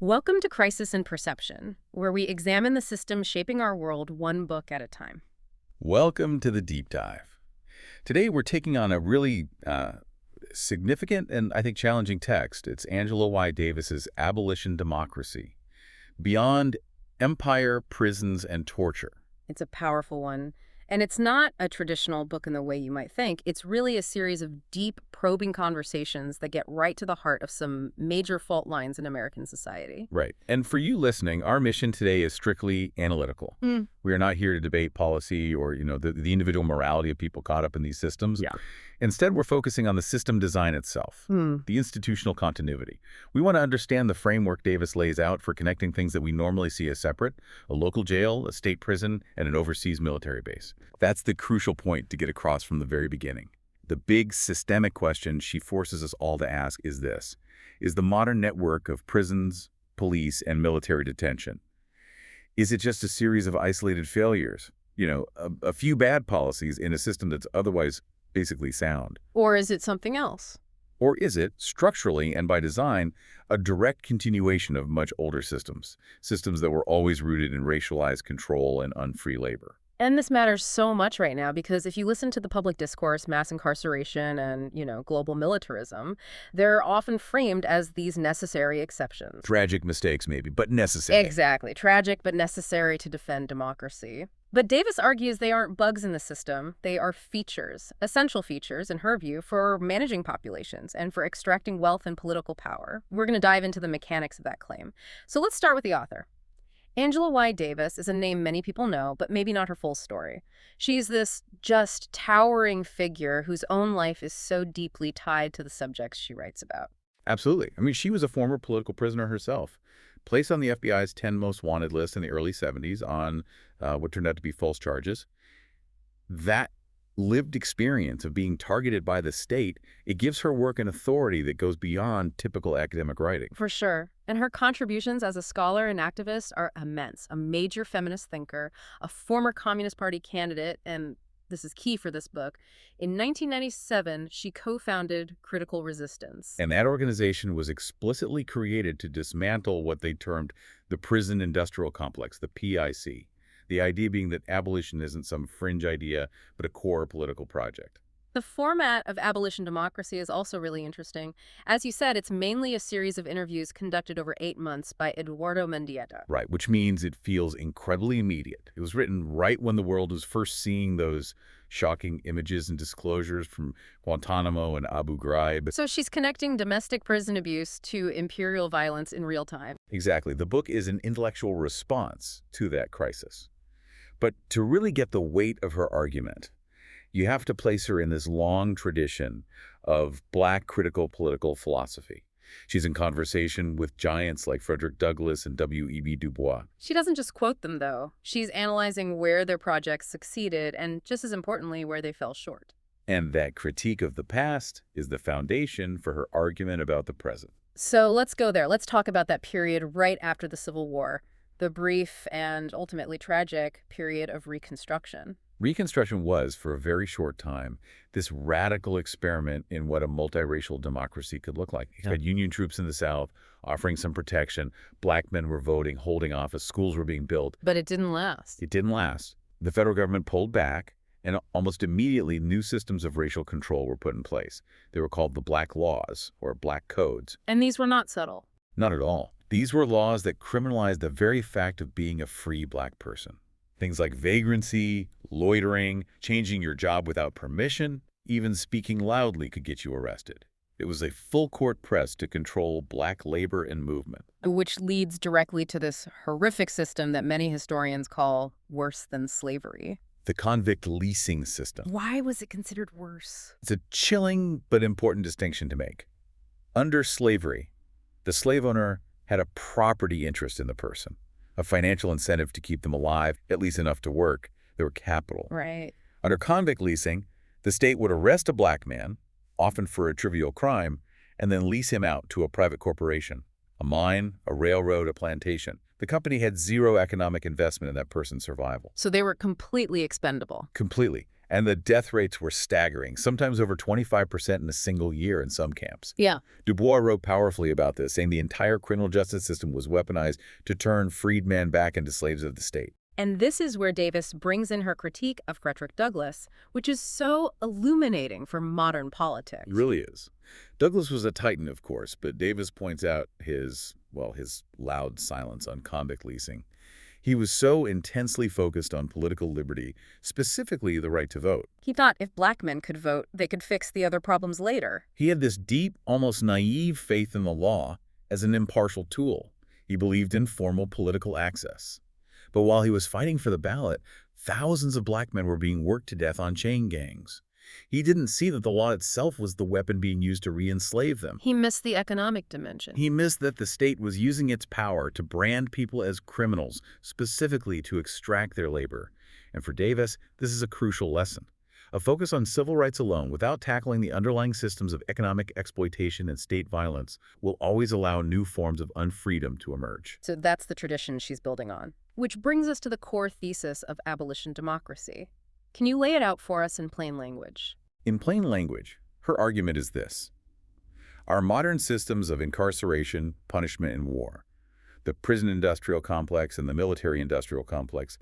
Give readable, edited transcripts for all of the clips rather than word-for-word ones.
Welcome to Crisis in Perception, where we examine the system shaping our world one book at a time. Welcome to the deep dive. Today we're taking on a really significant and I think challenging text. It's Angela Y. Davis's Abolition Democracy, Beyond Empire, Prisons, and Torture. It's a powerful one, and it's not a traditional book in the way you might think. It's really a series of deep, probing conversations that get right to the heart of some major fault lines in American society. Right. And for you listening, our mission today is strictly analytical. We are not here to debate policy or, the individual morality of people caught up in these systems. Yeah. Instead, we're focusing on the system design itself, the institutional continuity. We want to understand the framework Davis lays out for connecting things that we normally see as separate, a local jail, a state prison, and an overseas military base. That's the crucial point to get across from the very beginning. The big systemic question she forces us all to ask is this: is the modern network of prisons, police, and military detention, is it just a series of isolated failures? A few bad policies in a system that's otherwise basically sound. Or is it something else? Or is it, structurally and by design, a direct continuation of much older systems that were always rooted in racialized control and unfree labor? And this matters so much right now because if you listen to the public discourse, mass incarceration and, global militarism, they're often framed as these necessary exceptions. Tragic mistakes, maybe, but necessary. Exactly. Tragic, but necessary to defend democracy. But Davis argues they aren't bugs in the system. They are features, essential features, in her view, for managing populations and for extracting wealth and political power. We're going to dive into the mechanics of that claim. So let's start with the author. Angela Y. Davis is a name many people know, but maybe not her full story. She's this just towering figure whose own life is so deeply tied to the subjects she writes about. Absolutely. I mean, she was a former political prisoner herself, placed on the FBI's 10 most wanted list in the early 70s on what turned out to be false charges. That lived experience of being targeted by the state, it gives her work an authority that goes beyond typical academic writing. For sure. And her contributions as a scholar and activist are immense. A major feminist thinker, a former Communist Party candidate, and this is key for this book. In 1997, she co-founded Critical Resistance. And that organization was explicitly created to dismantle what they termed the prison industrial complex, the PIC. The idea being that abolition isn't some fringe idea, but a core political project. The format of Abolition Democracy is also really interesting. As you said, it's mainly a series of interviews conducted over 8 months by Eduardo Mendieta. Right, which means it feels incredibly immediate. It was written right when the world was first seeing those shocking images and disclosures from Guantanamo and Abu Ghraib. So she's connecting domestic prison abuse to imperial violence in real time. Exactly. The book is an intellectual response to that crisis. But to really get the weight of her argument, you have to place her in this long tradition of Black critical political philosophy. She's in conversation with giants like Frederick Douglass and W.E.B. Du Bois. She doesn't just quote them, though. She's analyzing where their projects succeeded and, just as importantly, where they fell short. And that critique of the past is the foundation for her argument about the present. So let's go there. Let's talk about that period right after the Civil War, the brief and ultimately tragic period of Reconstruction. Reconstruction was, for a very short time, this radical experiment in what a multiracial democracy could look like. You had Union troops in the South offering some protection. Black men were voting, holding office. Schools were being built. But it didn't last. It didn't last. The federal government pulled back, and almost immediately new systems of racial control were put in place. They were called the Black Laws, or Black Codes. And these were not subtle. Not at all. These were laws that criminalized the very fact of being a free Black person. Things like vagrancy, loitering, changing your job without permission, even speaking loudly could get you arrested. It was a full-court press to control Black labor and movement. Which leads directly to this horrific system that many historians call worse than slavery. The convict leasing system. Why was it considered worse? It's a chilling but important distinction to make. Under slavery, the slave owner had a property interest in the person, a financial incentive to keep them alive, at least enough to work. They were capital. Right. Under convict leasing, the state would arrest a Black man, often for a trivial crime, and then lease him out to a private corporation, a mine, a railroad, a plantation. The company had zero economic investment in that person's survival. So they were completely expendable. Completely. And the death rates were staggering, sometimes over 25% in a single year in some camps. Yeah. Du Bois wrote powerfully about this, saying the entire criminal justice system was weaponized to turn freedmen back into slaves of the state. And this is where Davis brings in her critique of Frederick Douglass, which is so illuminating for modern politics. It really is. Douglass was a titan, of course, but Davis points out his loud silence on convict leasing. He was so intensely focused on political liberty, specifically the right to vote. He thought if black men could vote, they could fix the other problems later. He had this deep, almost naive faith in the law as an impartial tool. He believed in formal political access. But while he was fighting for the ballot, thousands of black men were being worked to death on chain gangs. He didn't see that the law itself was the weapon being used to re-enslave them. He missed the economic dimension. He missed that the state was using its power to brand people as criminals, specifically to extract their labor. And for Davis, this is a crucial lesson. A focus on civil rights alone, without tackling the underlying systems of economic exploitation and state violence, will always allow new forms of unfreedom to emerge. So that's the tradition she's building on. Which brings us to the core thesis of abolition democracy. Can you lay it out for us in plain language? In plain language, her argument is this. Our modern systems of incarceration, punishment, and war, the prison-industrial complex and the military-industrial complex,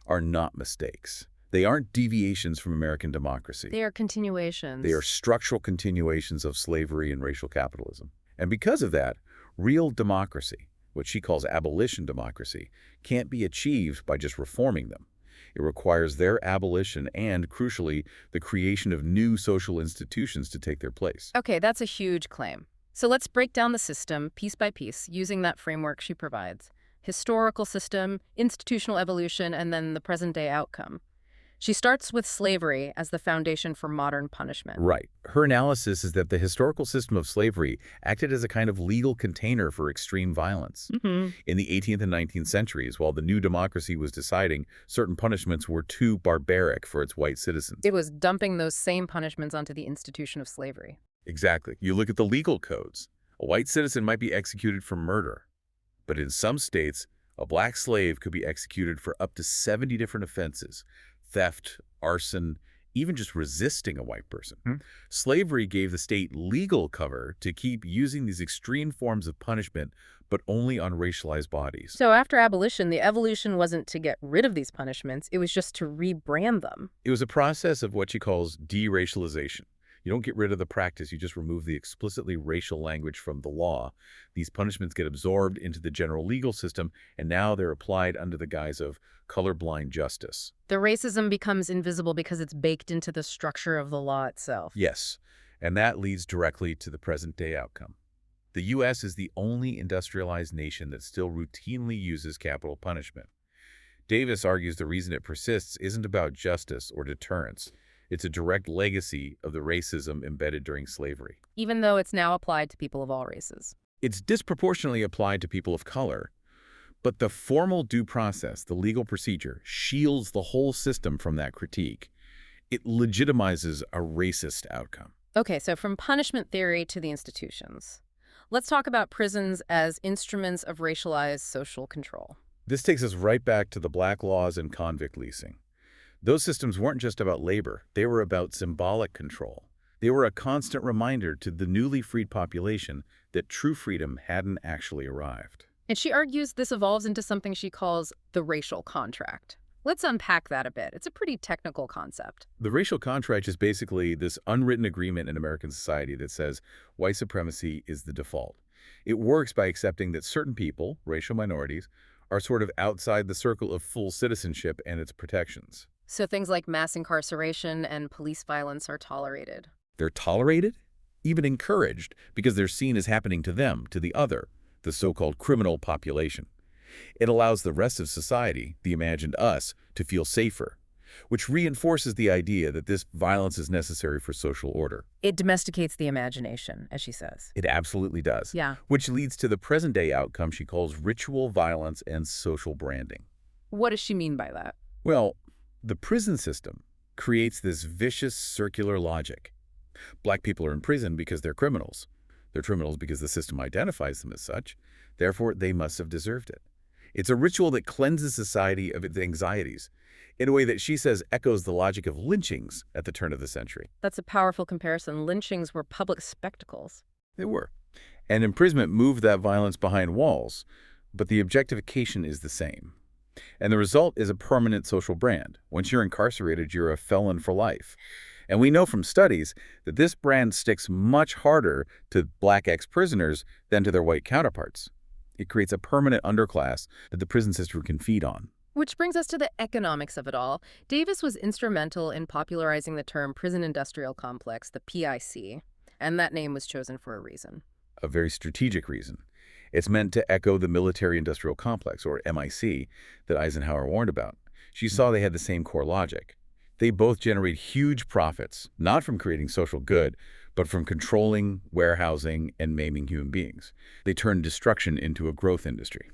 are not mistakes. They aren't deviations from American democracy. They are continuations. They are structural continuations of slavery and racial capitalism. And because of that, real democracy, what she calls abolition democracy, can't be achieved by just reforming them. It requires their abolition and, crucially, the creation of new social institutions to take their place. Okay, that's a huge claim. So let's break down the system piece by piece using that framework she provides. Historical system, institutional evolution, and then the present-day outcome. She starts with slavery as the foundation for modern punishment. Right. Her analysis is that the historical system of slavery acted as a kind of legal container for extreme violence. In the 18th and 19th centuries, while the new democracy was deciding, certain punishments were too barbaric for its white citizens. It was dumping those same punishments onto the institution of slavery. Exactly. You look at the legal codes. A white citizen might be executed for murder, but in some states, a black slave could be executed for up to 70 different offenses. Theft, arson, even just resisting a white person. Slavery gave the state legal cover to keep using these extreme forms of punishment, but only on racialized bodies. So after abolition, the evolution wasn't to get rid of these punishments, it was just to rebrand them. It was a process of what she calls de-racialization. You don't get rid of the practice, you just remove the explicitly racial language from the law. These punishments get absorbed into the general legal system, and now they're applied under the guise of colorblind justice. The racism becomes invisible because it's baked into the structure of the law itself. Yes, and that leads directly to the present-day outcome. The U.S. is the only industrialized nation that still routinely uses capital punishment. Davis argues the reason it persists isn't about justice or deterrence. It's a direct legacy of the racism embedded during slavery. Even though it's now applied to people of all races. It's disproportionately applied to people of color, but the formal due process, the legal procedure, shields the whole system from that critique. It legitimizes a racist outcome. Okay, so from punishment theory to the institutions. Let's talk about prisons as instruments of racialized social control. This takes us right back to the black laws and convict leasing. Those systems weren't just about labor, they were about symbolic control. They were a constant reminder to the newly freed population that true freedom hadn't actually arrived. And she argues this evolves into something she calls the racial contract. Let's unpack that a bit. It's a pretty technical concept. The racial contract is basically this unwritten agreement in American society that says white supremacy is the default. It works by accepting that certain people, racial minorities, are sort of outside the circle of full citizenship and its protections. So things like mass incarceration and police violence are tolerated. They're tolerated, even encouraged, because they're seen as happening to them, to the other, the so-called criminal population. It allows the rest of society, the imagined us, to feel safer, which reinforces the idea that this violence is necessary for social order. It domesticates the imagination, as she says. It absolutely does. Yeah. Which leads to the present-day outcome she calls ritual violence and social branding. What does she mean by that? Well, the prison system creates this vicious circular logic. Black people are in prison because they're criminals. They're criminals because the system identifies them as such. Therefore, they must have deserved it. It's a ritual that cleanses society of its anxieties. in a way that she says echoes the logic of lynchings at the turn of the century. That's a powerful comparison. Lynchings were public spectacles. They were. And imprisonment moved that violence behind walls, but the objectification is the same. And the result is a permanent social brand. Once you're incarcerated, you're a felon for life. And we know from studies that this brand sticks much harder to black ex-prisoners than to their white counterparts. It creates a permanent underclass that the prison system can feed on. Which brings us to the economics of it all. Davis was instrumental in popularizing the term prison industrial complex, the PIC, and that name was chosen for a reason. A very strategic reason. It's meant to echo the military-industrial complex, or MIC, that Eisenhower warned about. She saw they had the same core logic. They both generate huge profits, not from creating social good, but from controlling, warehousing, and maiming human beings. They turn destruction into a growth industry.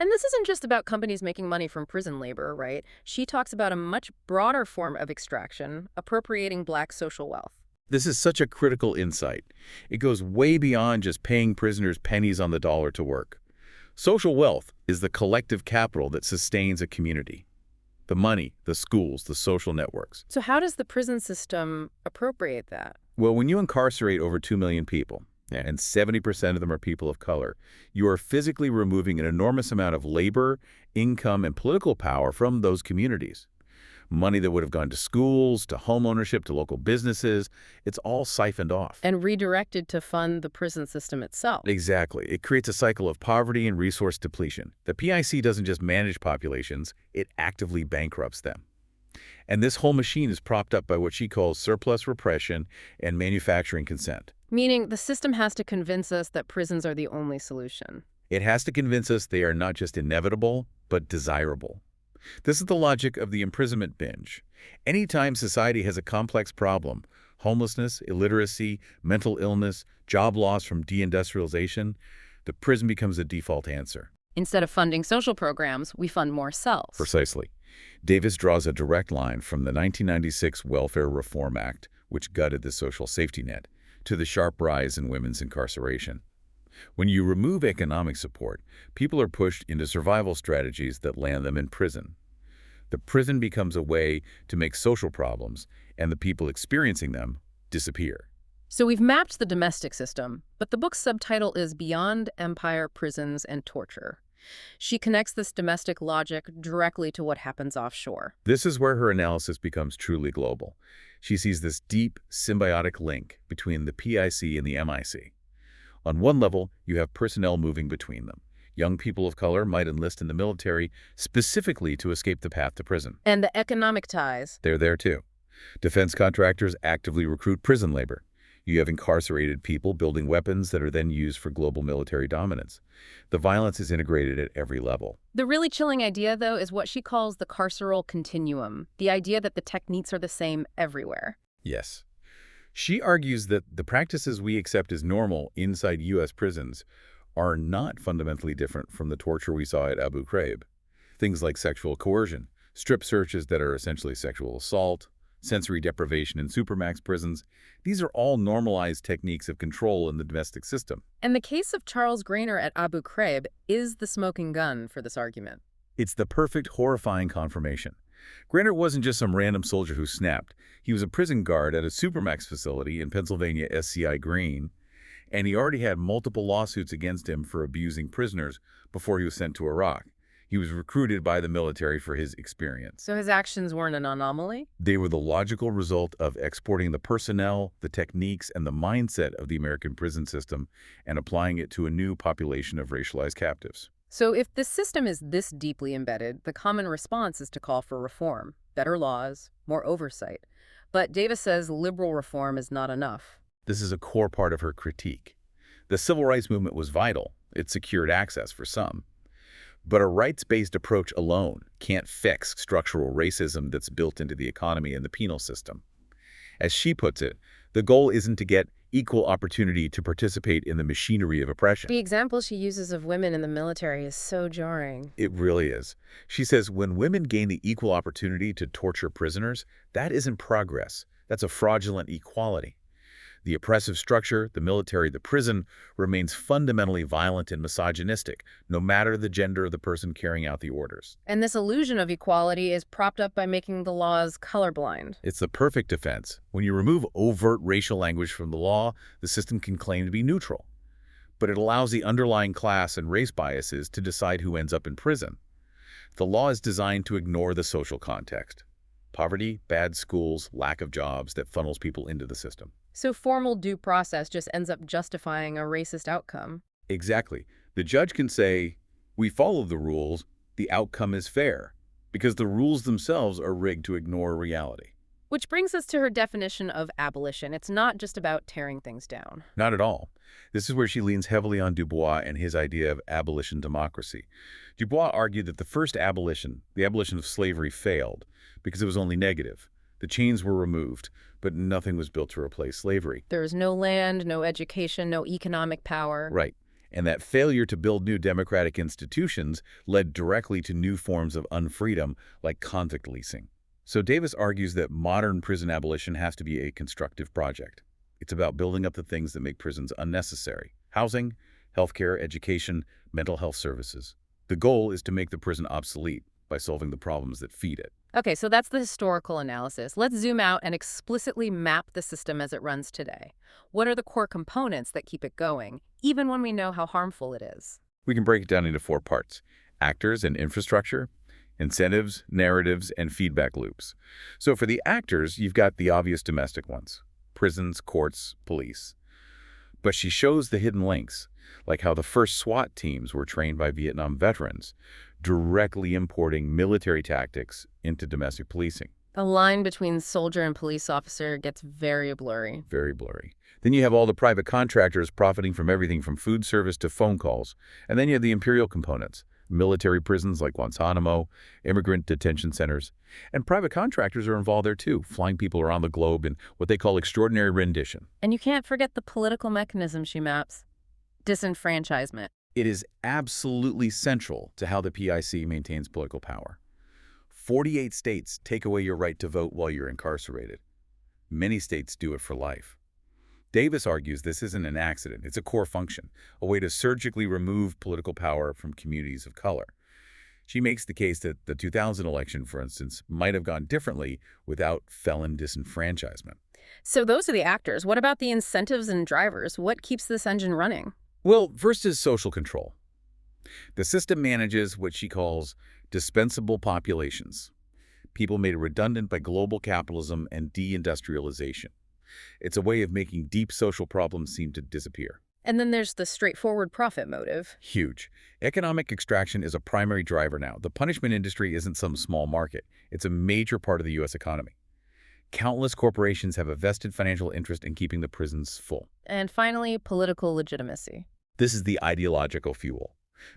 And this isn't just about companies making money from prison labor, right? She talks about a much broader form of extraction, appropriating black social wealth. This is such a critical insight. It goes way beyond just paying prisoners pennies on the dollar to work. Social wealth is the collective capital that sustains a community. The money, the schools, the social networks. So how does the prison system appropriate that? Well, when you incarcerate over 2 million people, and 70% of them are people of color, you are physically removing an enormous amount of labor, income, and political power from those communities. Money that would have gone to schools, to home ownership, to local businesses, it's all siphoned off. And redirected to fund the prison system itself. Exactly. It creates a cycle of poverty and resource depletion. The PIC doesn't just manage populations, it actively bankrupts them. And this whole machine is propped up by what she calls surplus repression and manufacturing consent. Meaning the system has to convince us that prisons are the only solution. It has to convince us they are not just inevitable, but desirable. This is the logic of the imprisonment binge. Anytime society has a complex problem, homelessness, illiteracy, mental illness, job loss from deindustrialization, the prison becomes a default answer. Instead of funding social programs, we fund more cells. Precisely. Davis draws a direct line from the 1996 Welfare Reform Act, which gutted the social safety net, to the sharp rise in women's incarceration. When you remove economic support, people are pushed into survival strategies that land them in prison. The prison becomes a way to make social problems, and the people experiencing them, disappear. So we've mapped the domestic system, but the book's subtitle is Beyond Empire, Prisons, and Torture. She connects this domestic logic directly to what happens offshore. This is where her analysis becomes truly global. She sees this deep, symbiotic link between the PIC and the MIC. On one level, you have personnel moving between them. Young people of color might enlist in the military specifically to escape the path to prison. And the economic ties. They're there too. Defense contractors actively recruit prison labor. You have incarcerated people building weapons that are then used for global military dominance. The violence is integrated at every level. The really chilling idea, though, is what she calls the carceral continuum, the idea that the techniques are the same everywhere. Yes. She argues that the practices we accept as normal inside U.S. prisons are not fundamentally different from the torture we saw at Abu Ghraib. Things like sexual coercion, strip searches that are essentially sexual assault, sensory deprivation in supermax prisons, these are all normalized techniques of control in the domestic system. And the case of Charles Grainer at Abu Ghraib is the smoking gun for this argument. It's the perfect, horrifying confirmation. Grainer wasn't just some random soldier who snapped. He was a prison guard at a supermax facility in Pennsylvania, SCI Green, and he already had multiple lawsuits against him for abusing prisoners before he was sent to Iraq. He was recruited by the military for his experience. So his actions weren't an anomaly? They were the logical result of exporting the personnel, the techniques, and the mindset of the American prison system and applying it to a new population of racialized captives. So if the system is this deeply embedded, the common response is to call for reform, better laws, more oversight. But Davis says liberal reform is not enough. This is a core part of her critique. The civil rights movement was vital. It secured access for some. But a rights-based approach alone can't fix structural racism that's built into the economy and the penal system. As she puts it, the goal isn't to get equal opportunity to participate in the machinery of oppression. The example she uses of women in the military is so jarring. It really is. She says when women gain the equal opportunity to torture prisoners, that isn't progress. That's a fraudulent equality. The oppressive structure, the military, the prison, remains fundamentally violent and misogynistic, no matter the gender of the person carrying out the orders. And this illusion of equality is propped up by making the laws colorblind. It's the perfect defense. When you remove overt racial language from the law, the system can claim to be neutral. But it allows the underlying class and race biases to decide who ends up in prison. The law is designed to ignore the social context. Poverty, bad schools, lack of jobs that funnels people into the system. So formal due process just ends up justifying a racist outcome. Exactly. The judge can say, we follow the rules, the outcome is fair, because the rules themselves are rigged to ignore reality. Which brings us to her definition of abolition. It's not just about tearing things down. Not at all. This is where she leans heavily on Du Bois and his idea of abolition democracy. Du Bois argued that the first abolition, the abolition of slavery, failed because it was only negative. The chains were removed, but nothing was built to replace slavery. There was no land, no education, no economic power. Right. And that failure to build new democratic institutions led directly to new forms of unfreedom, like convict leasing. So Davis argues that modern prison abolition has to be a constructive project. It's about building up the things that make prisons unnecessary: housing, healthcare, education, mental health services. The goal is to make the prison obsolete by solving the problems that feed it. Okay, so that's the historical analysis. Let's zoom out and explicitly map the system as it runs today. What are the core components that keep it going, even when we know how harmful it is? We can break it down into 4 parts: actors and infrastructure, incentives, narratives, and feedback loops. So for the actors, you've got the obvious domestic ones: prisons, courts, police. But she shows the hidden links, like how the first SWAT teams were trained by Vietnam veterans, directly importing military tactics into domestic policing. The line between soldier and police officer gets very blurry. Very blurry. Then you have all the private contractors profiting from everything from food service to phone calls. And then you have the imperial components: military prisons like Guantanamo, immigrant detention centers. And private contractors are involved there too, flying people around the globe in what they call extraordinary rendition. And you can't forget the political mechanism she maps: disenfranchisement. It is absolutely central to how the PIC maintains political power. 48 states take away your right to vote while you're incarcerated. Many states do it for life. Davis argues this isn't an accident. It's a core function, a way to surgically remove political power from communities of color. She makes the case that the 2000 election, for instance, might have gone differently without felon disenfranchisement. So those are the actors. What about the incentives and drivers? What keeps this engine running? Well, first is social control. The system manages what she calls dispensable populations, people made redundant by global capitalism and deindustrialization. It's a way of making deep social problems seem to disappear. And then there's the straightforward profit motive. Huge. Economic extraction is a primary driver now. The punishment industry isn't some small market. It's a major part of the U.S. economy. Countless corporations have a vested financial interest in keeping the prisons full. And finally, political legitimacy. This is the ideological fuel.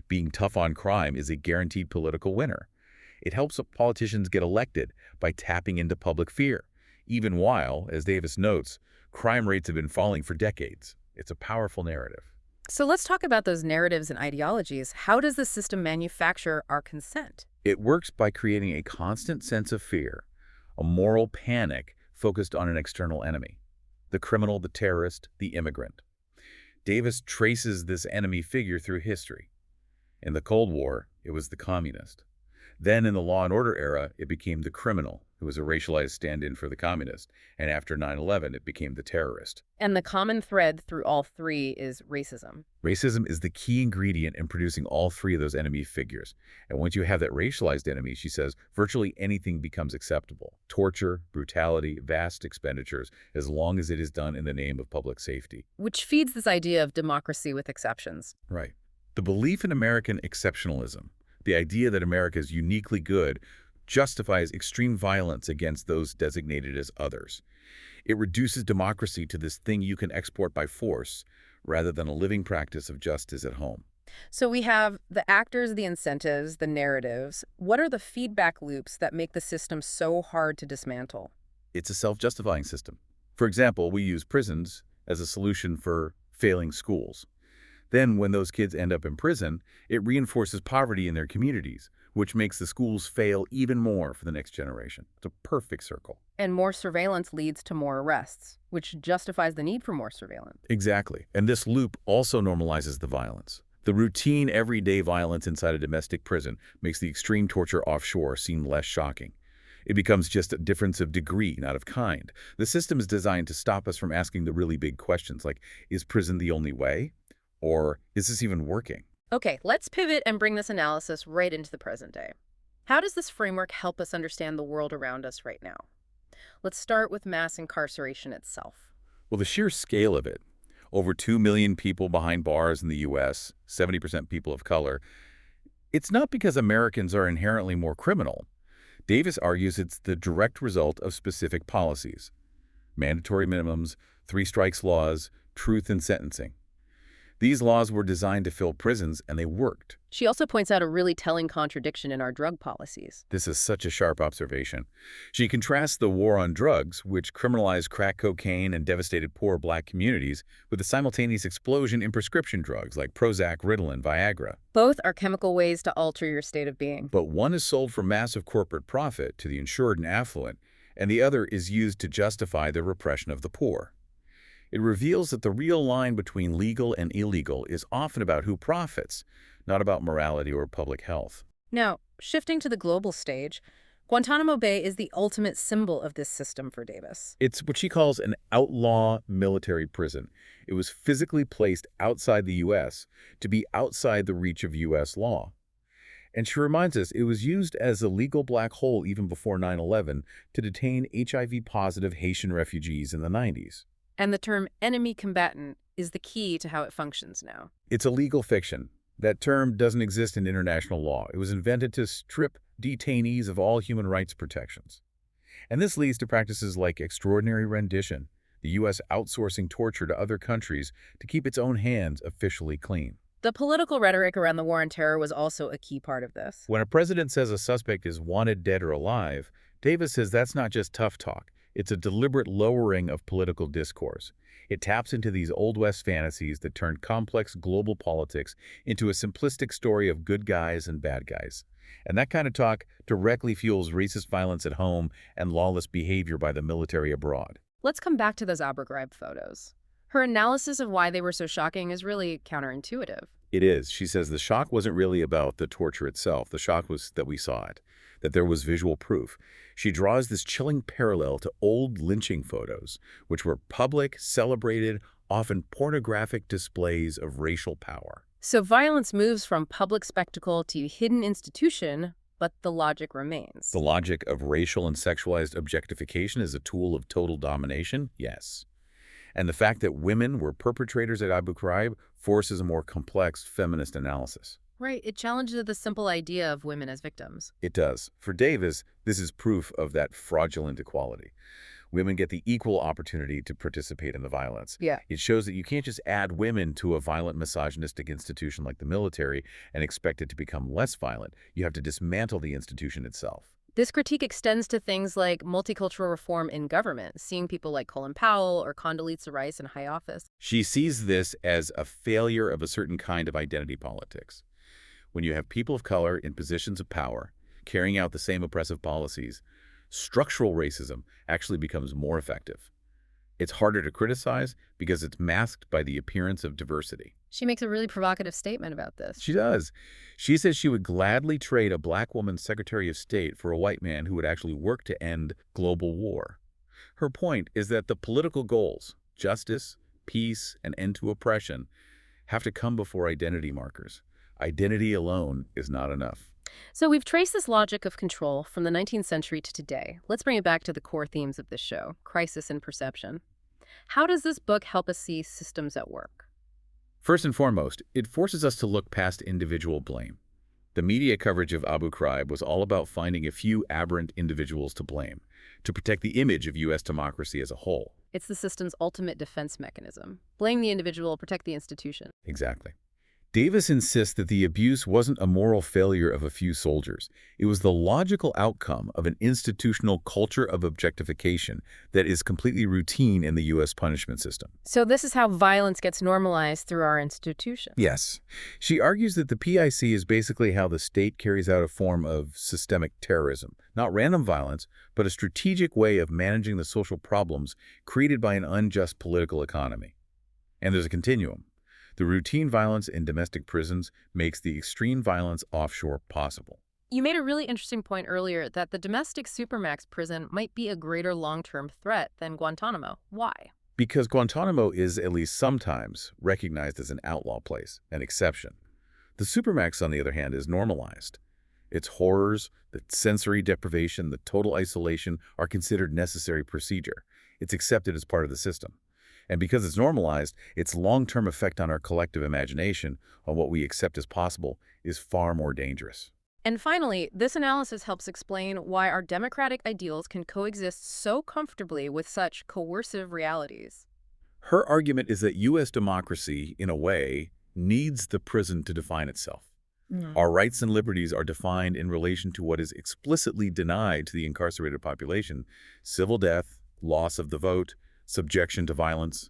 Being tough on crime is a guaranteed political winner. It helps politicians get elected by tapping into public fear, even while, as Davis notes, crime rates have been falling for decades. It's a powerful narrative. So let's talk about those narratives and ideologies. How does the system manufacture our consent? It works by creating a constant sense of fear, a moral panic focused on an external enemy: the criminal, the terrorist, the immigrant. Davis traces this enemy figure through history. In the Cold War, it was the communist. Then in the Law and Order era, it became the criminal, who was a racialized stand-in for the communist. And after 9/11, it became the terrorist. And the common thread through all three is racism. Racism is the key ingredient in producing all 3 of those enemy figures. And once you have that racialized enemy, she says, virtually anything becomes acceptable: torture, brutality, vast expenditures, as long as it is done in the name of public safety. Which feeds this idea of democracy with exceptions. Right. The belief in American exceptionalism, the idea that America is uniquely good, justifies extreme violence against those designated as others. It reduces democracy to this thing you can export by force, rather than a living practice of justice at home. So we have the actors, the incentives, the narratives. What are the feedback loops that make the system so hard to dismantle? It's a self-justifying system. For example, we use prisons as a solution for failing schools. Then, when those kids end up in prison, it reinforces poverty in their communities, which makes the schools fail even more for the next generation. It's a perfect circle. And more surveillance leads to more arrests, which justifies the need for more surveillance. Exactly. And this loop also normalizes the violence. The routine, everyday violence inside a domestic prison makes the extreme torture offshore seem less shocking. It becomes just a difference of degree, not of kind. The system is designed to stop us from asking the really big questions like, is prison the only way? Or is this even working? Okay, let's pivot and bring this analysis right into the present day. How does this framework help us understand the world around us right now? Let's start with mass incarceration itself. Well, the sheer scale of it, over 2 million people behind bars in the U.S., 70% people of color, it's not because Americans are inherently more criminal. Davis argues it's the direct result of specific policies. Mandatory minimums, three strikes laws, truth in sentencing. These laws were designed to fill prisons, and they worked. She also points out a really telling contradiction in our drug policies. This is such a sharp observation. She contrasts the war on drugs, which criminalized crack cocaine and devastated poor black communities, with the simultaneous explosion in prescription drugs like Prozac, Ritalin, Viagra. Both are chemical ways to alter your state of being. But one is sold for massive corporate profit to the insured and affluent, and the other is used to justify the repression of the poor. It reveals that the real line between legal and illegal is often about who profits, not about morality or public health. Now, shifting to the global stage, Guantanamo Bay is the ultimate symbol of this system for Davis. It's what she calls an outlaw military prison. It was physically placed outside the U.S. to be outside the reach of U.S. law. And she reminds us it was used as a legal black hole even before 9/11 to detain HIV-positive Haitian refugees in the 90s. And the term enemy combatant is the key to how it functions now. It's a legal fiction. That term doesn't exist in international law. It was invented to strip detainees of all human rights protections. And this leads to practices like extraordinary rendition, the U.S. outsourcing torture to other countries to keep its own hands officially clean. The political rhetoric around the war on terror was also a key part of this. When a president says a suspect is wanted dead or alive, Davis says that's not just tough talk. It's a deliberate lowering of political discourse. It taps into these Old West fantasies that turn complex global politics into a simplistic story of good guys and bad guys. And that kind of talk directly fuels racist violence at home and lawless behavior by the military abroad. Let's come back to those Abu Ghraib photos. Her analysis of why they were so shocking is really counterintuitive. It is. She says the shock wasn't really about the torture itself. The shock was that we saw it, that there was visual proof. She draws this chilling parallel to old lynching photos, which were public, celebrated, often pornographic displays of racial power. So violence moves from public spectacle to hidden institution, but the logic remains. The logic of racial and sexualized objectification is a tool of total domination? Yes. And the fact that women were perpetrators at Abu Ghraib forces a more complex feminist analysis. Right, it challenges the simple idea of women as victims. It does. For Davis, this is proof of that fraudulent equality. Women get the equal opportunity to participate in the violence. Yeah. It shows that you can't just add women to a violent misogynistic institution like the military and expect it to become less violent. You have to dismantle the institution itself. This critique extends to things like multicultural reform in government, seeing people like Colin Powell or Condoleezza Rice in high office. She sees this as a failure of a certain kind of identity politics. When you have people of color in positions of power, carrying out the same oppressive policies, structural racism actually becomes more effective. It's harder to criticize because it's masked by the appearance of diversity. She makes a really provocative statement about this. She does. She says she would gladly trade a black woman Secretary of State for a white man who would actually work to end global war. Her point is that the political goals, justice, peace, and end to oppression, have to come before identity markers. Identity alone is not enough. So we've traced this logic of control from the 19th century to today. Let's bring it back to the core themes of this show, crisis and perception. How does this book help us see systems at work? First and foremost, it forces us to look past individual blame. The media coverage of Abu Ghraib was all about finding a few aberrant individuals to blame, to protect the image of U.S. democracy as a whole. It's the system's ultimate defense mechanism. Blame the individual, protect the institution. Exactly. Davis insists that the abuse wasn't a moral failure of a few soldiers. It was the logical outcome of an institutional culture of objectification that is completely routine in the U.S. punishment system. So this is how violence gets normalized through our institutions. Yes. She argues that the PIC is basically how the state carries out a form of systemic terrorism. Not random violence, but a strategic way of managing the social problems created by an unjust political economy. And there's a continuum. The routine violence in domestic prisons makes the extreme violence offshore possible. You made a really interesting point earlier that the domestic supermax prison might be a greater long-term threat than Guantanamo. Why? Because Guantanamo is, at least sometimes, recognized as an outlaw place, an exception. The supermax, on the other hand, is normalized. Its horrors, the sensory deprivation, the total isolation are considered necessary procedure. It's accepted as part of the system. And because it's normalized, its long-term effect on our collective imagination, on what we accept as possible, is far more dangerous. And finally, this analysis helps explain why our democratic ideals can coexist so comfortably with such coercive realities. Her argument is that U.S. democracy, in a way, needs the prison to define itself. Our rights and liberties are defined in relation to what is explicitly denied to the incarcerated population: civil death, loss of the vote, subjection to violence.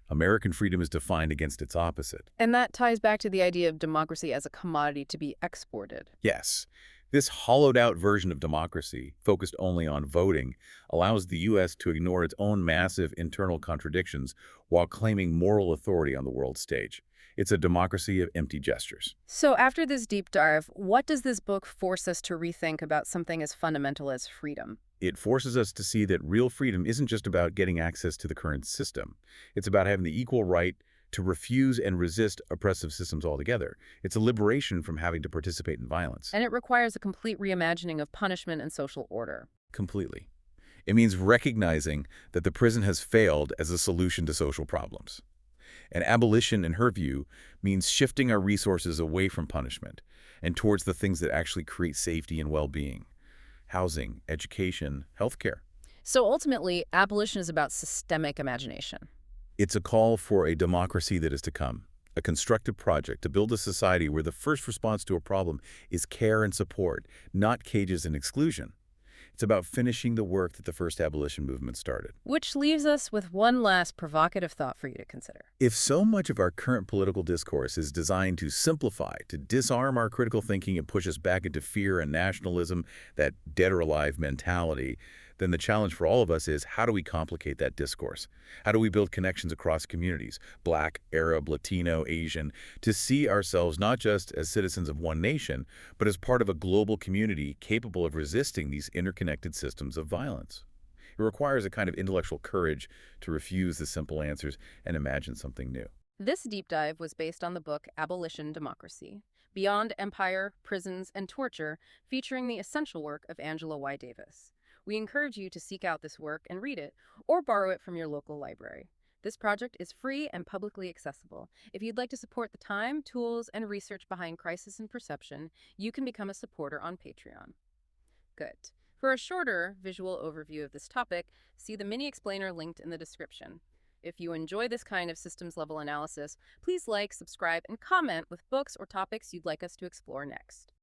American freedom is defined against its opposite. And that ties back to the idea of democracy as a commodity to be exported. Yes, this hollowed-out version of democracy, focused only on voting, allows the U.S. to ignore its own massive internal contradictions while claiming moral authority on the world stage. It's a democracy of empty gestures. So after this deep dive, what does this book force us to rethink about something as fundamental as freedom? It forces us to see that real freedom isn't just about getting access to the current system. It's about having the equal right to refuse and resist oppressive systems altogether. It's a liberation from having to participate in violence. And it requires a complete reimagining of punishment and social order. Completely. It means recognizing that the prison has failed as a solution to social problems. And abolition, in her view, means shifting our resources away from punishment and towards the things that actually create safety and well-being: housing, education, healthcare. So ultimately, abolition is about systemic imagination. It's a call for a democracy that is to come, a constructive project to build a society where the first response to a problem is care and support, not cages and exclusion. It's about finishing the work that the first abolition movement started. Which leaves us with one last provocative thought for you to consider. If so much of our current political discourse is designed to simplify, to disarm our critical thinking and push us back into fear and nationalism, that dead or alive mentality, then the challenge for all of us is, how do we complicate that discourse? How do we build connections across communities, Black, Arab, Latino, Asian, to see ourselves not just as citizens of one nation, but as part of a global community capable of resisting these interconnected systems of violence? It requires a kind of intellectual courage to refuse the simple answers and imagine something new. This deep dive was based on the book Abolition Democracy: Beyond Empire, Prisons, and Torture, featuring the essential work of Angela Y. Davis. We encourage you to seek out this work and read it, or borrow it from your local library. This project is free and publicly accessible. If you'd like to support the time, tools, and research behind crisis and perception, you can become a supporter on Patreon. Good. For a shorter visual overview of this topic, see the mini explainer linked in the description. If you enjoy this kind of systems-level analysis, please like, subscribe, and comment with books or topics you'd like us to explore next.